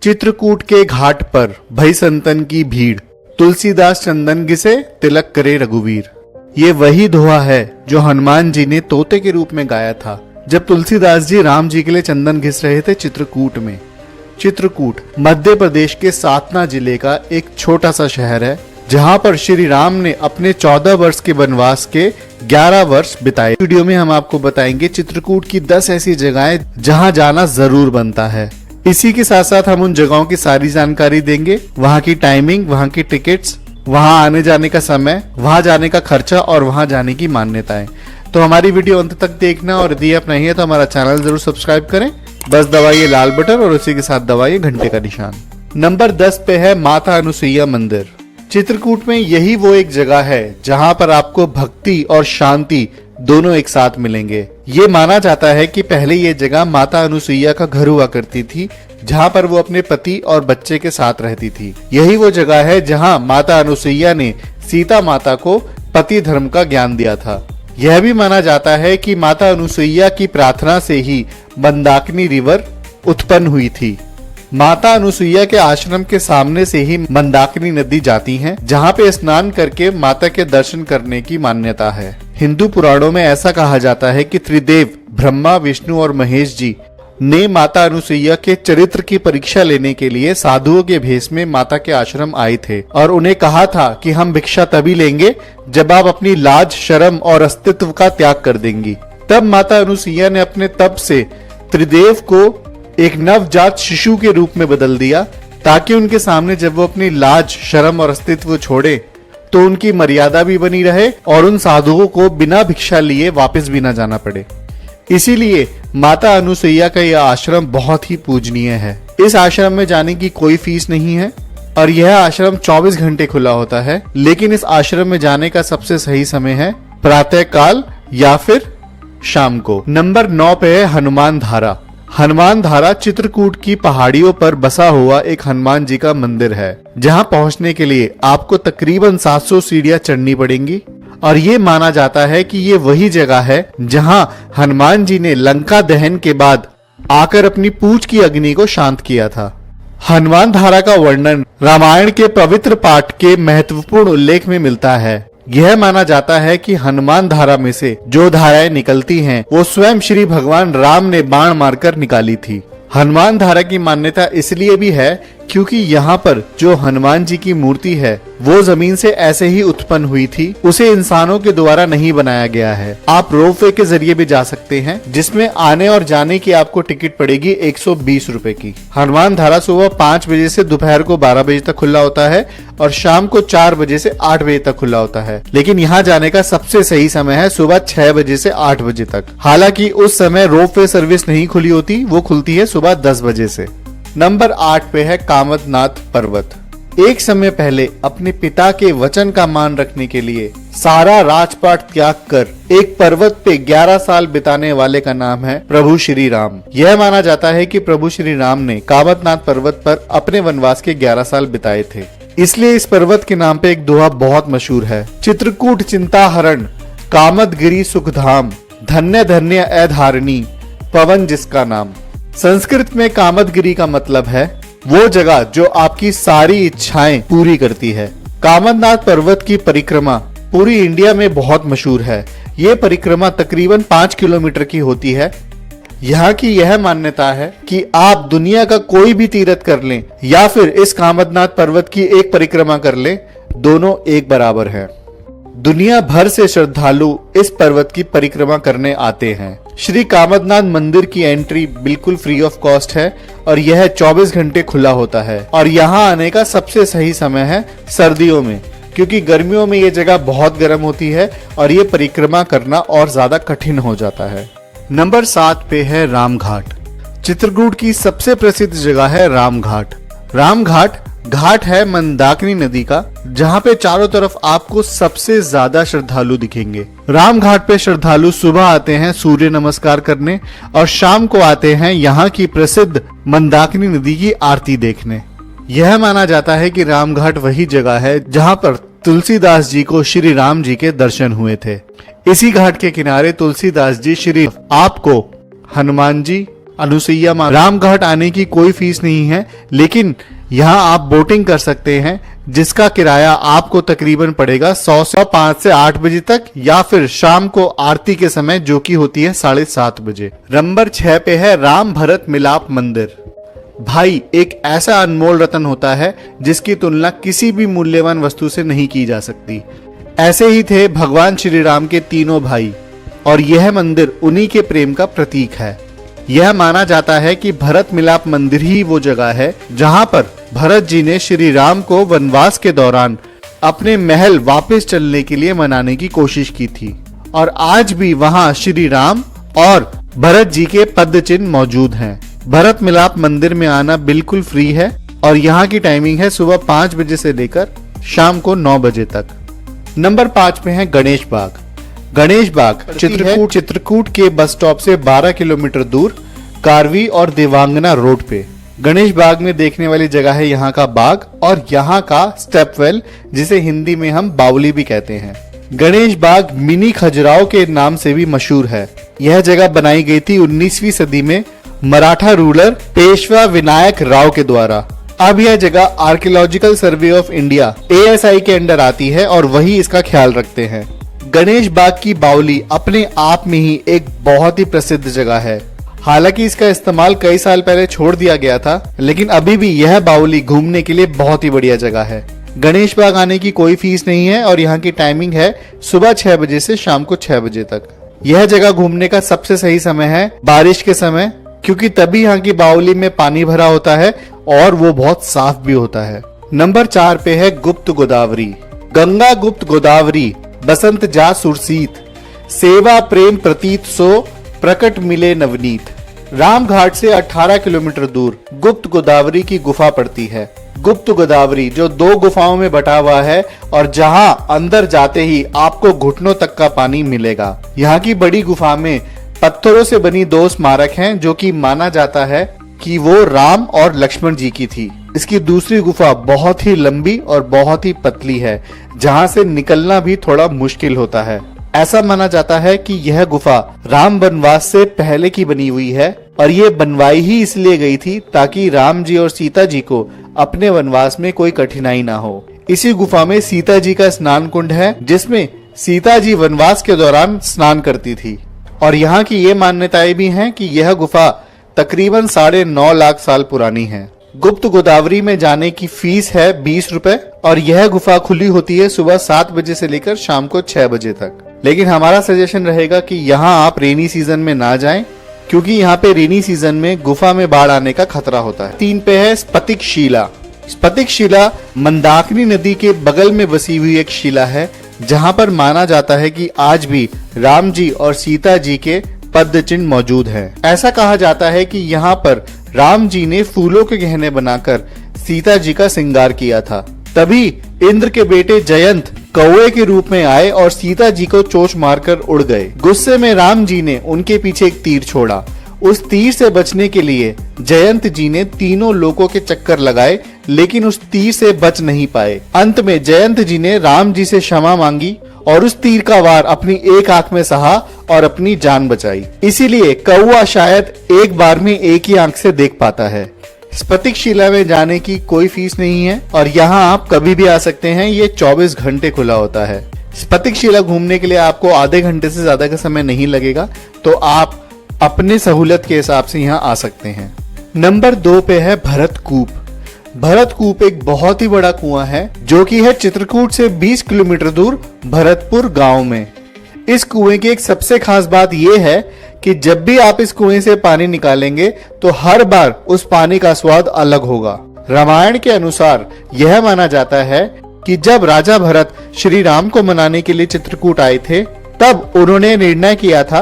चित्रकूट के घाट पर भई संतन की भीड़, तुलसीदास चंदन घिसे तिलक करे रघुवीर। ये वही दोहा है जो हनुमान जी ने तोते के रूप में गाया था जब तुलसीदास जी राम जी के लिए चंदन घिस रहे थे चित्रकूट में। चित्रकूट मध्य प्रदेश के सातना जिले का एक छोटा सा शहर है जहां पर श्री राम ने अपने 14 वर्ष के वनवास के 11 वर्ष बिताए। वीडियो में हम आपको बताएंगे चित्रकूट की 10 ऐसी जगहें जहां जाना जरूर बनता है। इसी के साथ साथ हम उन जगहों की सारी जानकारी देंगे, वहां की टाइमिंग, वहां की टिकट्स, वहां आने जाने का समय, वहां जाने का खर्चा और वहां जाने की मान्यताएं। तो हमारी वीडियो अंत तक देखना और यदि आप नहीं है तो हमारा चैनल जरूर सब्सक्राइब करें। बस दबाइए लाल बटन और उसी के साथ दबाइए घंटे का निशान। नंबर 10 पे है माता अनुसुईया मंदिर। चित्रकूट में यही वो एक जगह है जहां पर आपको भक्ति और शांति दोनों एक साथ मिलेंगे। ये माना जाता है कि पहले ये जगह माता अनुसुईया का घर हुआ करती थी जहां पर वो अपने पति और बच्चे के साथ रहती थी। यही वो जगह है जहां माता अनुसुईया ने सीता माता को पति धर्म का ज्ञान दिया था। यह भी माना जाता है कि माता अनुसुईया की प्रार्थना से ही मंदाकिनी रिवर उत्पन्न हुई थी। माता अनुसुईया के आश्रम के सामने से ही मंदाकिनी नदी जाती है जहाँ पे स्नान करके माता के दर्शन करने की मान्यता है। हिंदू पुराणों में ऐसा कहा जाता है कि त्रिदेव ब्रह्मा, विष्णु और महेश जी ने माता अनुसुईया के चरित्र की परीक्षा लेने के लिए साधुओं के भेष में माता के आश्रम आए थे और उन्हें कहा था कि हम भिक्षा तभी लेंगे जब आप अपनी लाज, शर्म और अस्तित्व का त्याग कर देंगी। तब माता अनुसुईया ने अपने तप से त्रिदेव को एक नवजात शिशु के रूप में बदल दिया ताकि उनके सामने जब वो अपनी लाज, शर्म और अस्तित्व छोड़े तो उनकी मर्यादा भी बनी रहे और उन साधुओं को बिना भिक्षा लिए वापस भी न जाना पड़े। इसीलिए माता अनुसुईया का यह आश्रम बहुत ही पूजनीय है। इस आश्रम में जाने की कोई फीस नहीं है और यह आश्रम 24 घंटे खुला होता है, लेकिन इस आश्रम में जाने का सबसे सही समय है प्रातः काल या फिर शाम को। नंबर 9 पे है हनुमान धारा। हनुमान धारा चित्रकूट की पहाड़ियों पर बसा हुआ एक हनुमान जी का मंदिर है जहां पहुंचने के लिए आपको तकरीबन 700 सीढ़ियां चढ़नी पड़ेंगी और ये माना जाता है कि ये वही जगह है जहां हनुमान जी ने लंका दहन के बाद आकर अपनी पूंछ की अग्नि को शांत किया था। हनुमान धारा का वर्णन रामायण के पवित्र पाठ के महत्वपूर्ण उल्लेख में मिलता है। यह माना जाता है कि हनुमान धारा में से जो धाराएं निकलती हैं, वो स्वयं श्री भगवान राम ने बाण मारकर निकाली थी। हनुमान धारा की मान्यता इसलिए भी है क्योंकि यहाँ पर जो हनुमान जी की मूर्ति है वो जमीन से ऐसे ही उत्पन्न हुई थी, उसे इंसानों के द्वारा नहीं बनाया गया है। आप रोपवे के जरिए भी जा सकते हैं जिसमें आने और जाने की आपको टिकट पड़ेगी 120 रुपए की। हनुमान धारा सुबह 5 बजे से दोपहर को 12 बजे तक खुला होता है और शाम को 4 बजे से 8 बजे तक खुला होता है, लेकिन यहाँ जाने का सबसे सही समय है सुबह 6 बजे से 8 बजे तक। हालांकि उस समय रोपवे सर्विस नहीं खुली होती, वो खुलती है सुबह 10 बजे से। नंबर 8 पे है कामदनाथ पर्वत। एक समय पहले अपने पिता के वचन का मान रखने के लिए सारा राजपाट त्याग कर एक पर्वत पे 11 साल बिताने वाले का नाम है प्रभु श्री राम। यह माना जाता है कि प्रभु श्री राम ने कामदनाथ पर्वत पर अपने वनवास के 11 साल बिताए थे, इसलिए इस पर्वत के नाम पे एक दोहा बहुत मशहूर है। चित्रकूट चिंता हरण, कामदगिरी सुखधाम, धन्य धन्य अधारणी, पवन जिसका नाम। संस्कृत में कामदगिरी का मतलब है वो जगह जो आपकी सारी इच्छाएं पूरी करती है। कामदनाथ पर्वत की परिक्रमा पूरी इंडिया में बहुत मशहूर है। ये परिक्रमा तकरीबन 5 किलोमीटर की होती है। यहाँ की यह मान्यता है कि आप दुनिया का कोई भी तीर्थ कर लें या फिर इस कामदनाथ पर्वत की एक परिक्रमा कर लें, दोनों एक बराबर है। दुनिया भर से श्रद्धालु इस पर्वत की परिक्रमा करने आते हैं। श्री कामदनाथ मंदिर की एंट्री बिल्कुल फ्री ऑफ कॉस्ट है और यह 24 घंटे खुला होता है और यहाँ आने का सबसे सही समय है सर्दियों में, क्योंकि गर्मियों में ये जगह बहुत गर्म होती है और ये परिक्रमा करना और ज्यादा कठिन हो जाता है। नंबर 7 पे है रामघाट। चित्रकूट की सबसे प्रसिद्ध जगह है रामघाट। रामघाट घाट है मंदाकिनी नदी का जहाँ पे चारों तरफ आपको सबसे ज्यादा श्रद्धालु दिखेंगे। रामघाट पे श्रद्धालु सुबह आते हैं सूर्य नमस्कार करने और शाम को आते हैं यहाँ की प्रसिद्ध मंदाकिनी नदी की आरती देखने। यह माना जाता है कि रामघाट वही जगह है जहाँ पर तुलसीदास जी को श्री राम जी के दर्शन हुए थे। इसी घाट के किनारे तुलसीदास जी श्री आपको हनुमान जी, अनुसुईया माता। रामघाट आने की कोई फीस नहीं है, लेकिन यहाँ आप बोटिंग कर सकते हैं, जिसका किराया आपको तकरीबन पड़ेगा 100 से 5 से 8 बजे तक, या फिर शाम को आरती के समय जो कि होती है 7:30 बजे। नंबर 6 पे है राम भरत मिलाप मंदिर। भाई, एक ऐसा अनमोल रत्न होता है जिसकी तुलना किसी भी मूल्यवान वस्तु से नहीं की जा सकती। ऐसे ही थे भगवान श्री राम के तीनों भाई, और यह मंदिर उन्हीं के प्रेम का प्रतीक है। यह माना जाता है कि भरत मिलाप मंदिर ही वो जगह है जहां पर भरत जी ने श्री राम को वनवास के दौरान अपने महल वापस चलने के लिए मनाने की कोशिश की थी, और आज भी वहां श्री राम और भरत जी के पद चिन्ह मौजूद हैं। भरत मिलाप मंदिर में आना बिल्कुल फ्री है, और यहाँ की टाइमिंग है सुबह 5 बजे से लेकर शाम को 9 बजे तक। नंबर 5 पे है गणेश बाग। गणेश बाग चित्रकूट के बस स्टॉप से 12 किलोमीटर दूर कारवी और देवांगना रोड पे। गणेश बाग में देखने वाली जगह है यहाँ का बाग और यहाँ का स्टेपवेल, जिसे हिंदी में हम बावली भी कहते हैं। गणेश बाग मिनी खजुराहो के नाम से भी मशहूर है। यह जगह बनाई गई थी 19वीं सदी में मराठा रूलर पेशवा विनायक राव के द्वारा। अब यह जगह archaeological survey of India ASI के अंडर आती है और वही इसका ख्याल रखते हैं। गणेश बाग की बावली अपने आप में ही एक बहुत ही प्रसिद्ध जगह है। हालांकि इसका इस्तेमाल कई साल पहले छोड़ दिया गया था, लेकिन अभी भी यह बावली घूमने के लिए बहुत ही बढ़िया जगह है। गणेश बाग आने की कोई फीस नहीं है और यहाँ की टाइमिंग है सुबह 6 बजे से शाम को 6 बजे तक। यह जगह घूमने का सबसे सही समय है बारिश के समय, क्योंकि तभी यहाँ की बावली में पानी भरा होता है और वो बहुत साफ भी होता है। नंबर 4 पे है गुप्त गोदावरी। गंगा गुप्त गोदावरी बसंत जा सुरसीत, सेवा प्रेम प्रतीत सो प्रकट मिले नवनीत। रामघाट से 18 किलोमीटर दूर गुप्त गोदावरी की गुफा पड़ती है। गुप्त गोदावरी जो 2 गुफाओं में बटा हुआ है और जहां अंदर जाते ही आपको घुटनों तक का पानी मिलेगा। यहाँ की बड़ी गुफा में पत्थरों से बनी 2 स्मारक हैं, जो कि माना जाता है कि वो राम और लक्ष्मण जी की थी। इसकी दूसरी गुफा बहुत ही लंबी और बहुत ही पतली है, जहां से निकलना भी थोड़ा मुश्किल होता है। ऐसा माना जाता है कि यह गुफा राम वनवास से पहले की बनी हुई है और ये बनवाई ही इसलिए गई थी ताकि राम जी और सीता जी को अपने वनवास में कोई कठिनाई ना हो। इसी गुफा में सीता जी का स्नान कुंड है, जिसमें सीता जी वनवास के दौरान स्नान करती थी। और यहाँ की ये मान्यताएं भी हैं कि यह गुफा तकरीबन 9.5 लाख साल पुरानी है। गुप्त गोदावरी में जाने की फीस है 20 रुपए और यह गुफा खुली होती है सुबह 7 बजे से लेकर शाम को 6 बजे तक। लेकिन हमारा सजेशन रहेगा कि यहाँ आप रेनी सीजन में ना जाएं, क्योंकि यहाँ पे रेनी सीजन में गुफा में बाढ़ आने का खतरा होता है। 3 पे है स्फटिक शिला। स्फटिक शिला मंदाकिनी नदी के बगल में बसी हुई एक शिला है, जहाँ पर माना जाता है कि आज भी राम जी और सीता जी के पद चिन्ह मौजूद हैं। ऐसा कहा जाता है कि यहाँ पर राम जी ने फूलों के गहने बनाकर सीता जी का श्रृंगार किया था। तभी इंद्र के बेटे जयंत कौवे के रूप में आए और सीता जी को चोंच मारकर उड़ गए। गुस्से में राम जी ने उनके पीछे एक तीर छोड़ा। उस तीर से बचने के लिए जयंत जी ने तीनों लोकों के चक्कर लगाए, लेकिन उस तीर से बच नहीं पाए। अंत में जयंत जी ने राम जी से क्षमा मांगी और उस तीर का वार अपनी एक आंख में सहा और अपनी जान बचाई। इसीलिए कौवा शायद एक बार में एक ही आंख से देख पाता है। स्फटिक शिला में जाने की कोई फीस नहीं है और यहाँ आप कभी भी आ सकते हैं। ये 24 घंटे खुला होता है। स्फटिक शिला घूमने के लिए आपको आधे घंटे से ज्यादा का समय नहीं लगेगा, तो आप अपने सहूलत के हिसाब से यहाँ आ सकते हैं। नंबर 2 पे है भरत कूप। भरत कूप एक बहुत ही बड़ा कुआं है, जो कि है चित्रकूट से 20 किलोमीटर दूर भरतपुर गांव में। इस कुएं की एक सबसे खास बात यह है कि जब भी आप इस कुएं से पानी निकालेंगे तो हर बार उस पानी का स्वाद अलग होगा। रामायण के अनुसार यह माना जाता है कि जब राजा भरत श्री राम को मनाने के लिए चित्रकूट आए थे, तब उन्होंने निर्णय किया था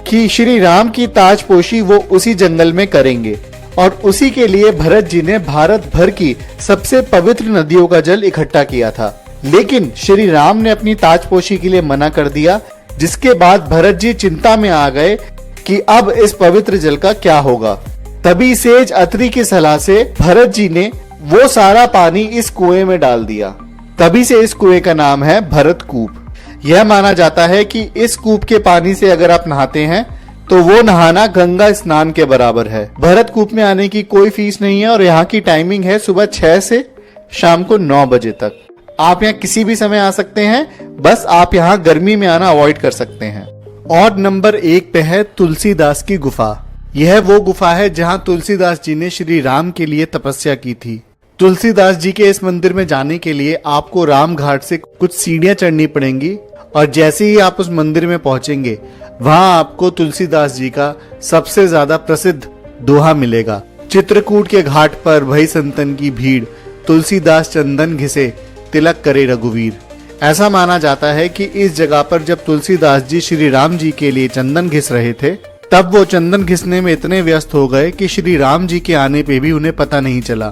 कि श्री राम की ताजपोशी वो उसी जंगल में करेंगे और उसी के लिए भरत जी ने भारत भर की सबसे पवित्र नदियों का जल इकट्ठा किया था। लेकिन श्री राम ने अपनी ताजपोशी के लिए मना कर दिया, जिसके बाद भरत जी चिंता में आ गए कि अब इस पवित्र जल का क्या होगा। तभी सेज अत्रि की सलाह से भरत जी ने वो सारा पानी इस कुएं में डाल दिया। तभी से इस कुएं का नाम है भरत कूप। यह माना जाता है कि इस कूप के पानी से अगर आप नहाते हैं तो वो नहाना गंगा स्नान के बराबर है। भरतकूप में आने की कोई फीस नहीं है और यहाँ की टाइमिंग है सुबह 6 से शाम को 9 बजे तक। आप यहाँ किसी भी समय आ सकते हैं, बस आप यहाँ गर्मी में आना अवॉइड कर सकते हैं। और नंबर 1 पे है तुलसीदास की गुफा। यह वो गुफा है जहाँ तुलसीदास जी ने श्री राम के लिए तपस्या की थी। तुलसीदास जी के इस मंदिर में जाने के लिए आपको राम घाट से कुछ सीढ़ियां चढ़नी पड़ेंगी और जैसे ही आप उस मंदिर में पहुंचेंगे वहां आपको तुलसीदास जी का सबसे ज्यादा प्रसिद्ध दोहा मिलेगा। चित्रकूट के घाट पर भई संतन की भीड़, तुलसीदास चंदन घिसे तिलक करे रघुवीर। ऐसा माना जाता है कि इस जगह पर जब तुलसीदास जी श्री राम जी के लिए चंदन घिस रहे थे तब वो चंदन घिसने में इतने व्यस्त हो गए कि श्री राम जी के आने पे भी उन्हें पता नहीं चला।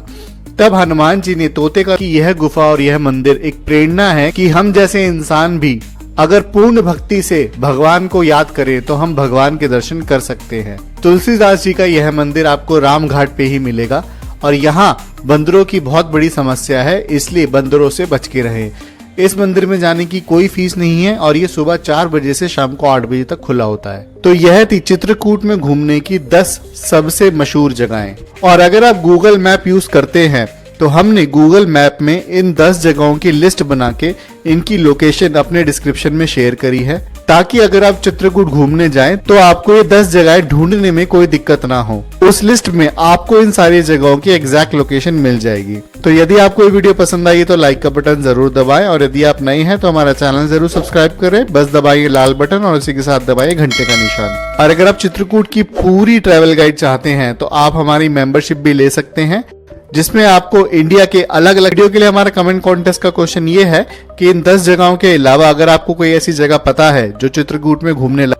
तब हनुमान जी ने तोते का कि यह गुफा और यह मंदिर एक प्रेरणा है कि हम जैसे इंसान भी अगर पूर्ण भक्ति से भगवान को याद करें तो हम भगवान के दर्शन कर सकते हैं। तुलसीदास जी का यह मंदिर आपको राम घाट पे ही मिलेगा और यहाँ बंदरों की बहुत बड़ी समस्या है, इसलिए बंदरों से बच के रहें। इस मंदिर में जाने की कोई फीस नहीं है और ये सुबह 4 बजे से शाम को 8 बजे तक खुला होता है। तो यह थी चित्रकूट में घूमने की 10 सबसे मशहूर जगहें। और अगर आप गूगल मैप यूज करते हैं तो हमने गूगल मैप में इन 10 जगहों की लिस्ट बना के इनकी लोकेशन अपने डिस्क्रिप्शन में शेयर करी है, ताकि अगर आप चित्रकूट घूमने जाएं तो आपको ये 10 जगहें ढूंढने में कोई दिक्कत ना हो। उस लिस्ट में आपको इन सारी जगहों की एग्जैक्ट लोकेशन मिल जाएगी। तो यदि आपको ये वीडियो पसंद आई तो लाइक का बटन जरूर दबाएं और यदि आप नए हैं तो हमारा चैनल जरूर सब्सक्राइब करें। बस दबाइए लाल बटन और उसी के साथ दबाइए घंटे का निशान। और अगर आप चित्रकूट की पूरी ट्रैवल गाइड चाहते हैं तो आप हमारी मेंबरशिप भी ले सकते हैं, जिसमें आपको इंडिया के अलग अलग वीडियो के लिए हमारा कमेंट कॉन्टेस्ट का क्वेश्चन ये है कि इन 10 जगहों के अलावा अगर आपको कोई ऐसी जगह पता है जो चित्रकूट में घूमने